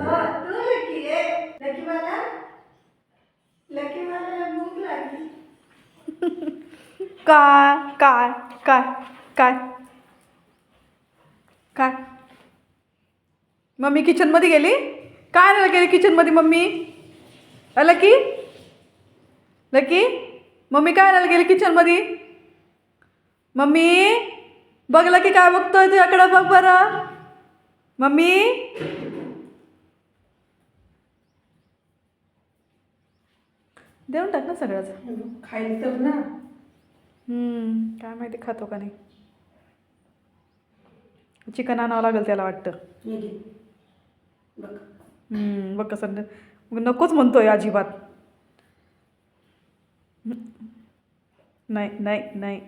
तू lucky आहे. Lucky मला भूक लागली. काय काय काय काय काय मम्मी किचनमध्ये गेली. काय नाही गेली किचनमध्ये मम्मी. लकी लकी मम्मी काय नाही गेली किचनमध्ये. मम्मी बघ लकी काय बघतोय तुझ्याकडं. बघ बरं मम्मी. देऊन टाक ना सगळंच. खायला तर ना. काय माहिती खातो का नाही. चिकन आणावं लागेल त्याला वाटतं. बघ बघ कसं नकोच म्हणतोय अजिबात. नाही नाही नाही